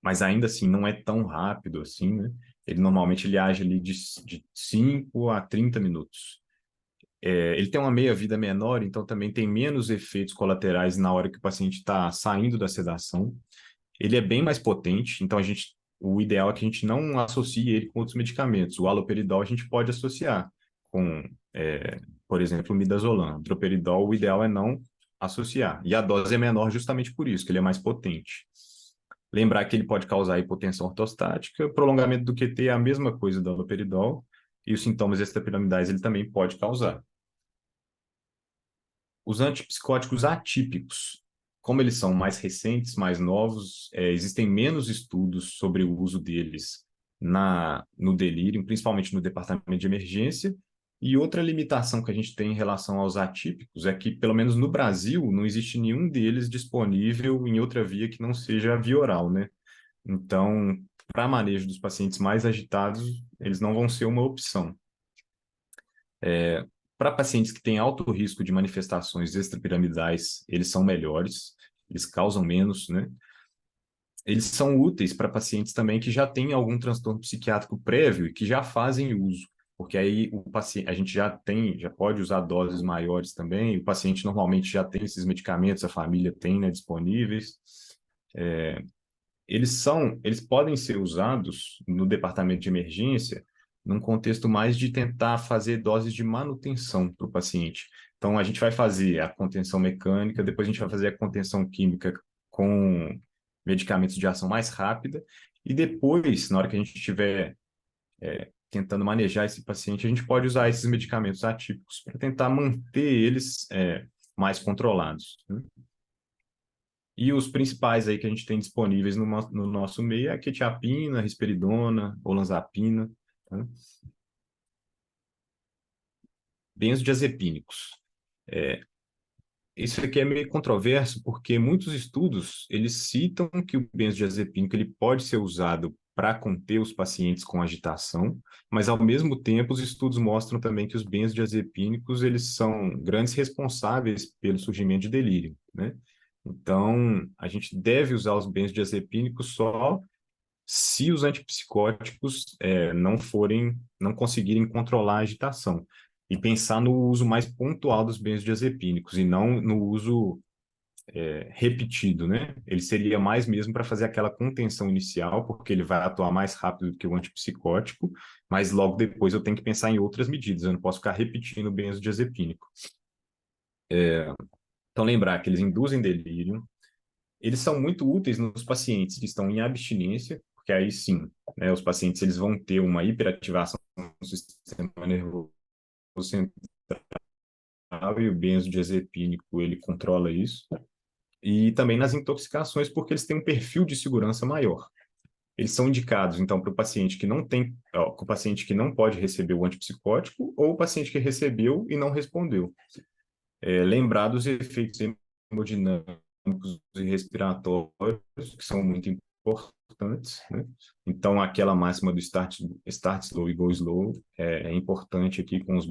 mas ainda assim não é tão rápido assim, né? Ele normalmente ele age ali de 5 a 30 minutos. Ele tem uma meia-vida menor, então também tem menos efeitos colaterais na hora que o paciente está saindo da sedação. Ele é bem mais potente, então o ideal é que a gente não associe ele com outros medicamentos. O haloperidol a gente pode associar com, por exemplo, o midazolam. O droperidol, o ideal é não associar. E a dose é menor justamente por isso, que ele é mais potente. Lembrar que ele pode causar hipotensão ortostática, prolongamento do QT é a mesma coisa do haloperidol, e os sintomas extrapiramidais ele também pode causar. Os antipsicóticos atípicos, como eles são mais recentes, mais novos, existem menos estudos sobre o uso deles no delírio, principalmente no departamento de emergência. E outra limitação que a gente tem em relação aos atípicos é que, pelo menos no Brasil, não existe nenhum deles disponível em outra via que não seja a via oral, né? Então, para manejo dos pacientes mais agitados, eles não vão ser uma opção. Para pacientes que têm alto risco de manifestações extrapiramidais, eles são melhores, eles causam menos, né? Eles são úteis para pacientes também que já têm algum transtorno psiquiátrico prévio e que já fazem uso, porque aí o paciente, a gente já pode usar doses maiores também, o paciente normalmente já tem esses medicamentos, a família tem, né, disponíveis. Eles podem ser usados no departamento de emergência num contexto mais de tentar fazer doses de manutenção para o paciente. Então, a gente vai fazer a contenção mecânica, depois a gente vai fazer a contenção química com medicamentos de ação mais rápida, e depois, na hora que a gente estiver tentando manejar esse paciente, a gente pode usar esses medicamentos atípicos para tentar manter eles mais controlados, né? E os principais aí que a gente tem disponíveis no nosso meio é a quetiapina, risperidona, olanzapina, tá? Benzodiazepínicos. Isso aqui é meio controverso porque muitos estudos eles citam que o benzodiazepínico ele pode ser usado para conter os pacientes com agitação, mas ao mesmo tempo os estudos mostram também que os benzodiazepínicos eles são grandes responsáveis pelo surgimento de delírio, né? Então, a gente deve usar os benzodiazepínicos só se os antipsicóticos não conseguirem controlar a agitação. E pensar no uso mais pontual dos benzodiazepínicos e não no uso repetido, né? Ele seria mais mesmo para fazer aquela contenção inicial, porque ele vai atuar mais rápido do que o antipsicótico, mas logo depois eu tenho que pensar em outras medidas, eu não posso ficar repetindo o benzodiazepínico. Então, lembrar que eles induzem delírio, eles são muito úteis nos pacientes que estão em abstinência, porque aí sim, né, os pacientes eles vão ter uma hiperativação no sistema nervoso central e o benzodiazepínico ele controla isso. E também nas intoxicações, porque eles têm um perfil de segurança maior. Eles são indicados, então, para o paciente que não tem, o paciente que não pode receber o antipsicótico ou o paciente que recebeu e não respondeu. Lembrar dos efeitos hemodinâmicos e respiratórios, que são muito importantes, né? Então, aquela máxima do start slow e go slow é importante aqui com os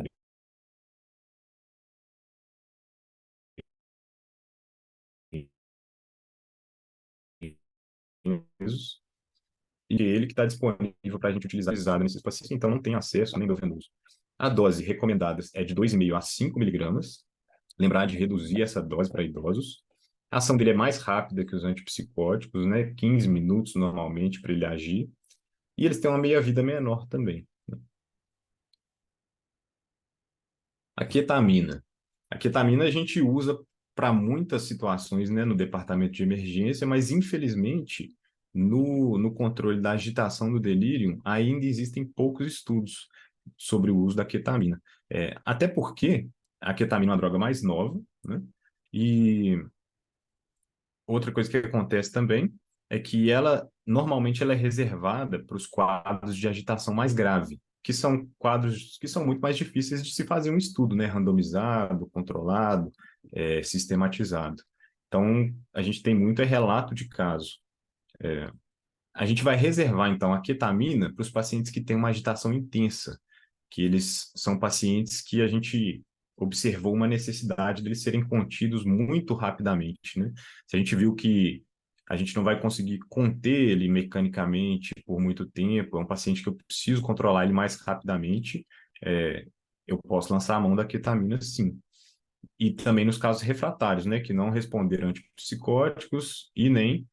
pesos, e ele que está disponível para a gente utilizar nesses pacientes, então não tem acesso nem do venoso. A dose recomendada é de 2,5 a 5 miligramas. Lembrar de reduzir essa dose para idosos. A ação dele é mais rápida que os antipsicóticos, né? 15 minutos normalmente para ele agir. E eles têm uma meia-vida menor também. A ketamina. A ketamina a gente usa para muitas situações, né, no departamento de emergência, mas infelizmente no controle da agitação do delírio ainda existem poucos estudos sobre o uso da ketamina. Até porque a ketamina é uma droga mais nova, né? E outra coisa que acontece também é que ela normalmente ela é reservada para os quadros de agitação mais grave, que são quadros que são muito mais difíceis de se fazer um estudo, né? Randomizado, controlado, sistematizado. Então, a gente tem muito relato de caso. A gente vai reservar, então, a ketamina para os pacientes que têm uma agitação intensa, que eles são pacientes que a gente observou uma necessidade deles serem contidos muito rapidamente, né? Se a gente viu que a gente não vai conseguir conter ele mecanicamente por muito tempo, é um paciente que eu preciso controlar ele mais rapidamente, é, eu posso lançar a mão da ketamina, sim. E também nos casos refratários, né, que não responderam antipsicóticos e nem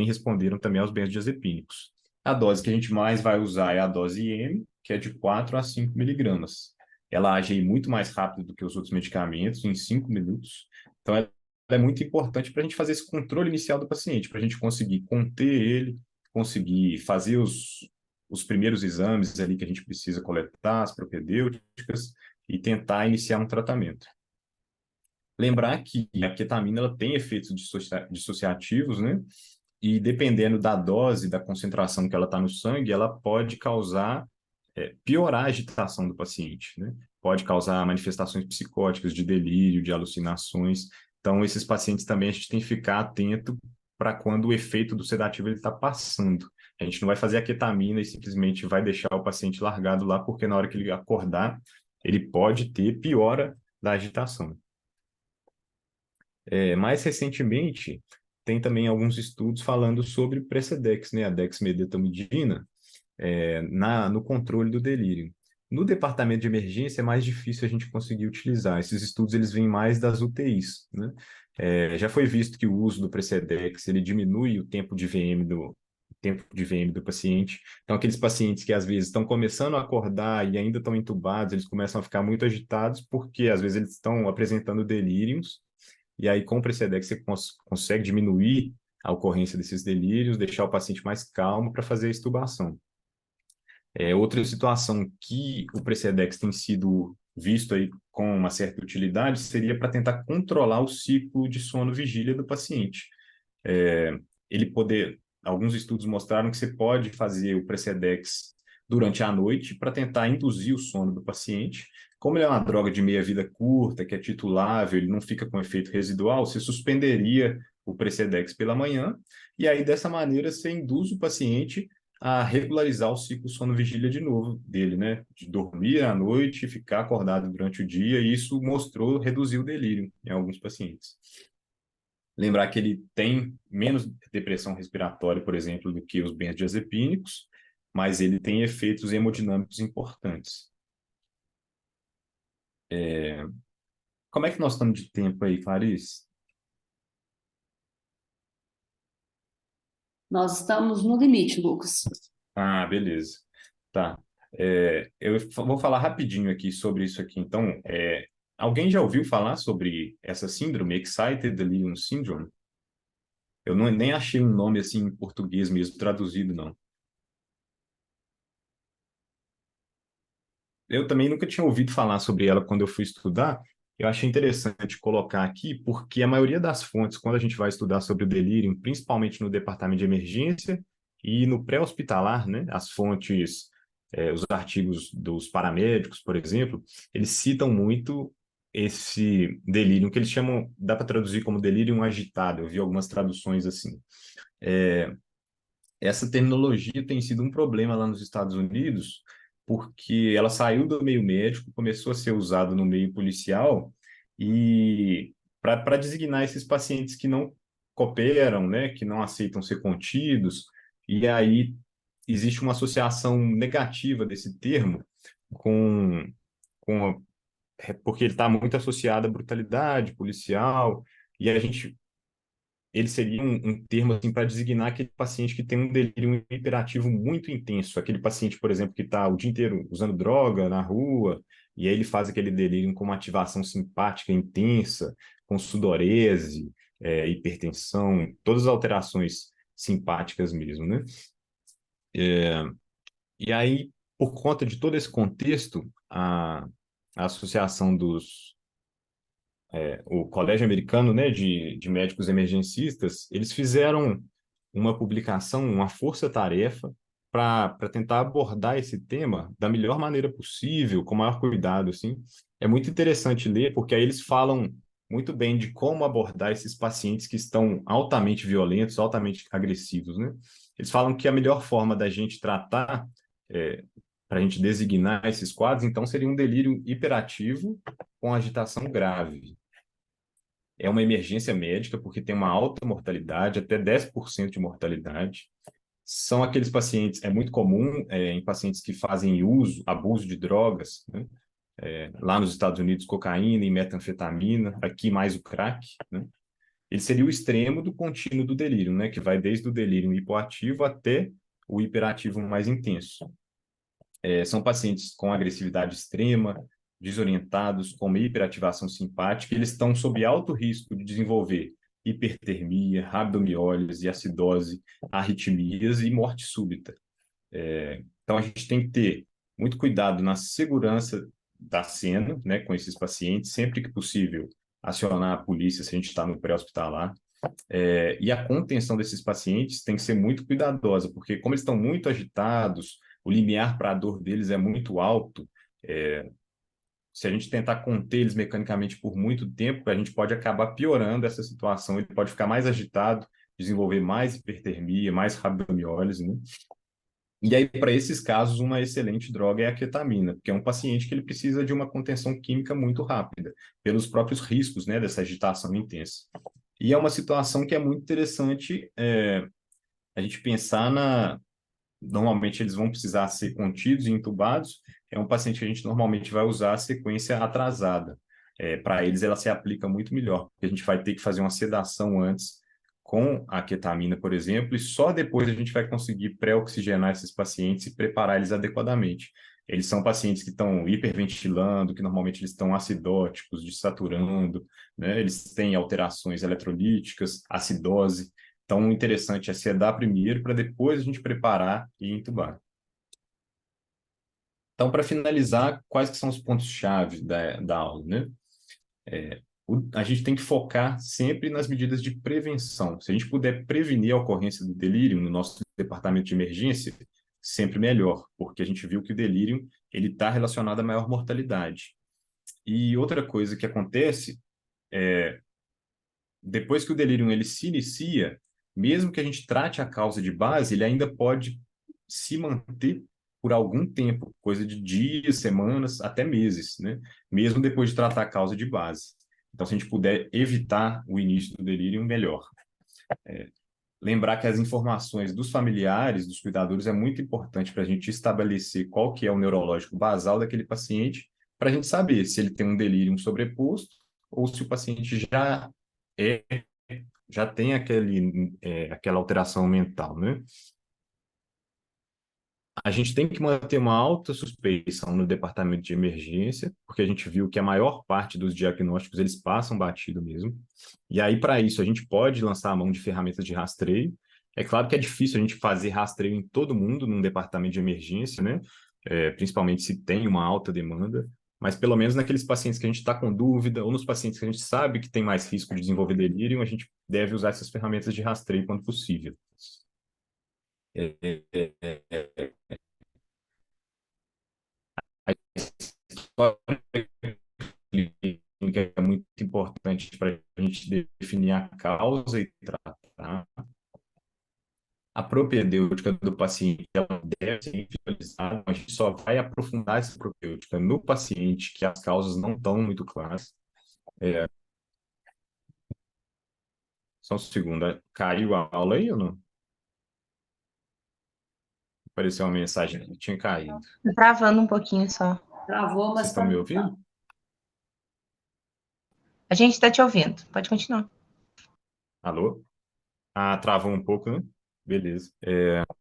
responderam também aos benzodiazepínicos. A dose que a gente mais vai usar é a dose IM, que é de 4 a 5 miligramas. Ela age muito mais rápido do que os outros medicamentos, em 5 minutos. Então, ela é muito importante para a gente fazer esse controle inicial do paciente, para a gente conseguir conter ele, conseguir fazer os primeiros exames ali que a gente precisa coletar, as propedêuticas, e tentar iniciar um tratamento. Lembrar que a ketamina ela tem efeitos dissociativos, né? E dependendo da dose, da concentração que ela está no sangue, ela pode causar, piorar a agitação do paciente, né? Pode causar manifestações psicóticas, de delírio, de alucinações. Então, esses pacientes também a gente tem que ficar atento para quando o efeito do sedativo está passando. A gente não vai fazer a ketamina e simplesmente vai deixar o paciente largado lá, porque na hora que ele acordar, ele pode ter piora da agitação. Mais recentemente, tem também alguns estudos falando sobre Precedex, né, a dexmedetomidina, no controle do delírio. No departamento de emergência é mais difícil a gente conseguir utilizar. Esses estudos eles vêm mais das UTIs, né? Já foi visto que o uso do Precedex ele diminui o tempo de VM do paciente. Então, aqueles pacientes que às vezes estão começando a acordar e ainda estão entubados, eles começam a ficar muito agitados porque às vezes eles estão apresentando delírios e aí, com o Precedex, você consegue diminuir a ocorrência desses delírios, deixar o paciente mais calmo para fazer a extubação. Outra situação que o Precedex tem sido visto aí com uma certa utilidade seria para tentar controlar o ciclo de sono-vigília do paciente. Alguns estudos mostraram que você pode fazer o Precedex durante a noite para tentar induzir o sono do paciente. Como ele é uma droga de meia-vida curta, que é titulável, ele não fica com efeito residual, você suspenderia o Precedex pela manhã, e aí dessa maneira você induz o paciente a regularizar o ciclo sono-vigília de novo dele, né? De dormir à noite, ficar acordado durante o dia, e isso mostrou reduzir o delírio em alguns pacientes. Lembrar que ele tem menos depressão respiratória, por exemplo, do que os benzodiazepínicos, mas ele tem efeitos hemodinâmicos importantes. Como é que nós estamos de tempo aí, Clarice? Nós estamos no limite, Lucas. Ah, beleza. Tá. Vou falar rapidinho aqui sobre isso aqui. Então, alguém já ouviu falar sobre essa síndrome, Excited Delirium Syndrome? Eu nem achei um nome assim em português mesmo, traduzido, não. Eu também nunca tinha ouvido falar sobre ela quando eu fui estudar. Eu achei interessante colocar aqui, porque a maioria das fontes, quando a gente vai estudar sobre o delírio, principalmente no departamento de emergência e no pré-hospitalar, né, as fontes, os artigos dos paramédicos, por exemplo, eles citam muito esse delírio, que eles chamam, dá para traduzir como delírio agitado. Eu vi algumas traduções assim. Essa terminologia tem sido um problema lá nos Estados Unidos, porque ela saiu do meio médico, começou a ser usada no meio policial, e para designar esses pacientes que não cooperam, né, que não aceitam ser contidos, e aí existe uma associação negativa desse termo com, com porque ele está muito associado à brutalidade policial, e a gente ele seria um termo assim, para designar aquele paciente que tem um delírio hiperativo muito intenso, aquele paciente, por exemplo, que está o dia inteiro usando droga na rua, e aí ele faz aquele delírio com uma ativação simpática intensa, com sudorese, hipertensão, todas as alterações simpáticas mesmo, né? E aí, por conta de todo esse contexto, a Associação o Colégio Americano, né, de Médicos Emergencistas, eles fizeram uma publicação, uma força-tarefa, para tentar abordar esse tema da melhor maneira possível, com o maior cuidado, assim. É muito interessante ler, porque aí eles falam muito bem de como abordar esses pacientes que estão altamente violentos, altamente agressivos, né? Eles falam que a melhor forma da gente tratar, para a gente designar esses quadros, então, seria um delírio hiperativo com agitação grave. É uma emergência médica, porque tem uma alta mortalidade, até 10% de mortalidade. São aqueles pacientes, é muito comum em pacientes que fazem uso, abuso de drogas, né? Lá nos Estados Unidos, cocaína e metanfetamina, aqui mais o crack, né? Ele seria o extremo do contínuo do delírio, né? Que vai desde o delírio hipoativo até o hiperativo mais intenso. São pacientes com agressividade extrema, desorientados, com uma hiperativação simpática, eles estão sob alto risco de desenvolver hipertermia, rabdomiólise, acidose, arritmias e morte súbita. Então, a gente tem que ter muito cuidado na segurança da cena, né, com esses pacientes, sempre que possível, acionar a polícia se a gente está no pré-hospitalar. E a contenção desses pacientes tem que ser muito cuidadosa, porque como eles estão muito agitados, o limiar para a dor deles é muito alto. é, Se a gente tentar conter eles mecanicamente por muito tempo, a gente pode acabar piorando essa situação. Ele pode ficar mais agitado, desenvolver mais hipertermia, mais rabdomiólise, né? E aí, para esses casos, uma excelente droga é a ketamina, porque é um paciente que ele precisa de uma contenção química muito rápida, pelos próprios riscos, né, dessa agitação intensa. E é uma situação que é muito interessante a gente pensar na. Normalmente eles vão precisar ser contidos e entubados. É um paciente que a gente normalmente vai usar a sequência atrasada. Para eles, ela se aplica muito melhor, porque a gente vai ter que fazer uma sedação antes com a ketamina, por exemplo, e só depois a gente vai conseguir pré-oxigenar esses pacientes e preparar eles adequadamente. Eles são pacientes que estão hiperventilando, que normalmente eles estão acidóticos, desaturando, né? Eles têm alterações eletrolíticas, acidose. Então, o interessante é sedar primeiro para depois a gente preparar e entubar. Então, para finalizar, quais que são os pontos-chave da aula, né? A gente tem que focar sempre nas medidas de prevenção. Se a gente puder prevenir a ocorrência do delírio no nosso departamento de emergência, sempre melhor, porque a gente viu que o delírio ele está relacionado à maior mortalidade. E outra coisa que acontece, depois que o delírio ele se inicia, mesmo que a gente trate a causa de base, ele ainda pode se manter por algum tempo, coisa de dias, semanas, até meses, né? Mesmo depois de tratar a causa de base. Então, se a gente puder evitar o início do delírio, melhor. Lembrar que as informações dos familiares, dos cuidadores, é muito importante para a gente estabelecer qual que é o neurológico basal daquele paciente, para a gente saber se ele tem um delírio sobreposto ou se o paciente é, já tem aquela alteração mental, né? A gente tem que manter uma alta suspeição no departamento de emergência, porque a gente viu que a maior parte dos diagnósticos eles passam batido mesmo. E aí, para isso, a gente pode lançar a mão de ferramentas de rastreio. É claro que é difícil a gente fazer rastreio em todo mundo num departamento de emergência, né? Principalmente se tem uma alta demanda, mas pelo menos naqueles pacientes que a gente está com dúvida, ou nos pacientes que a gente sabe que tem mais risco de desenvolver delírio, a gente deve usar essas ferramentas de rastreio quando possível. É, é, é, é, a história clínica é muito importante para a gente definir a causa e tratar. A propedêutica do paciente ela deve ser individualizada, a gente só vai aprofundar essa propedêutica no paciente que as causas não estão muito claras. Só um segundo, caiu a aula aí ou não? Apareceu uma mensagem que tinha caído. Tá travando um pouquinho só. Travou, Vocês mas estão me ouvindo? A gente está te ouvindo. Pode continuar. Alô? Ah, travou um pouco, né? Beleza.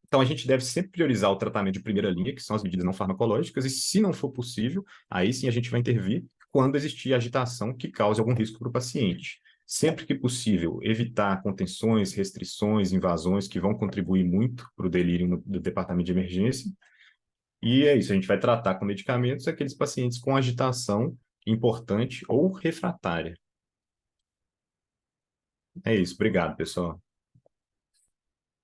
Então, a gente deve sempre priorizar o tratamento de primeira linha, que são as medidas não farmacológicas, e se não for possível, aí sim a gente vai intervir quando existir agitação que cause algum risco para o paciente. Sempre que possível, evitar contenções, restrições, invasões que vão contribuir muito para o delírio do departamento de emergência. E é isso, a gente vai tratar com medicamentos aqueles pacientes com agitação importante ou refratária. É isso, obrigado, pessoal.